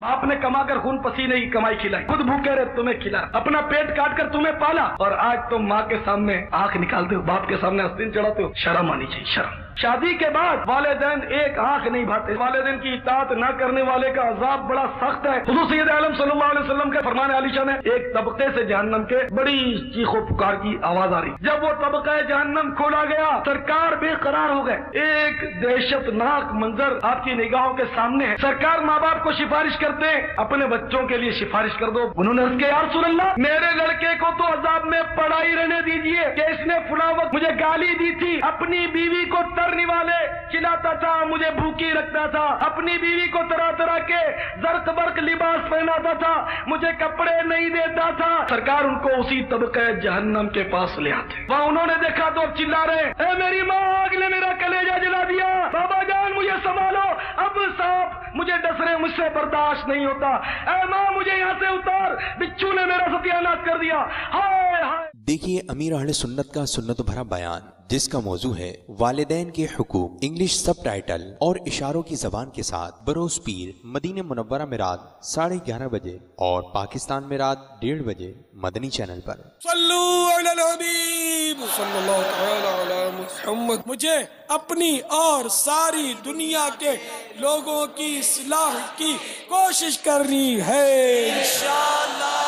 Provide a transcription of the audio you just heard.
बाप ने कमा कर खून पसीने की कमाई खिलाई, खुद भूखे रहे तुम्हें खिला, अपना पेट काट कर तुम्हें पाला, और आज तुम माँ के सामने आंख निकालते हो, बाप के सामने आस्तीन चढ़ाते हो। शर्म आनी चाहिए, शर्म। शादी के बाद वालिदैन एक आंख नहीं भाते। वालिदैन की इताअत न करने वाले का अजाब बड़ा सख्त है। हुजूर सैयद आलम सल्लल्लाहु अलैहि वसल्लम के फरमान आलीशान है, एक तबके से जहन्नम के बड़ी चीखो पुकार की आवाज आ रही। जब वो तबका जहन्नम खोला गया, सरकार बेकरार हो गए। एक दहशतनाक मंजर आपकी निगाहों के सामने है। सरकार माँ बाप को सिफारिश करते हैं, अपने बच्चों के लिए सिफारिश कर दो। उन्होंने उसके या रसूल अल्लाह, मेरे लड़के को तो अजाब में पड़ा ही रहने दीजिए कि इसने फुला वक्त मुझे गाली दी थी, अपनी बीवी को तरने वाले खिलाता था, मुझे भूखी रखता था, अपनी बीवी को तरह तरह के जर्क बर्क लिबास पहनाता था, मुझे कपड़े नहीं देता था। सरकार उनको उसी तबके जहन्नम के पास ले आते। वहाँ उन्होंने देखा तो अब चिल्ला रहे, ए मेरी माँ, आग ने मेरा कलेजा जला दिया, बाबा जान मुझे संभालो, अब सांप मुझे डस रहे, मुझसे बर्दाश्त नहीं होता, ए माँ मुझे यहाँ से उतार, बिच्छू ने मेरा सत्यानाश कर दिया, हाय हाय। देखिए अमीर अहले सुन्नत का सुन्नत भरा बयान, जिसका मौजू है वालिदैन के हुकूक, इंग्लिश सब टाइटल और इशारों की जबान के साथ, बरोज पीर मदीने मुनव्वरा में रात 11:30 बजे और पाकिस्तान में रात 1:30 बजे मदनी चैनल पर। सल्लू अला हबीब सल्लल्लाहु तआला अला मुहम्मद। मुझे अपनी और सारी दुनिया के लोगों की इस्लाह की कोशिश करनी है इंशाअल्लाह।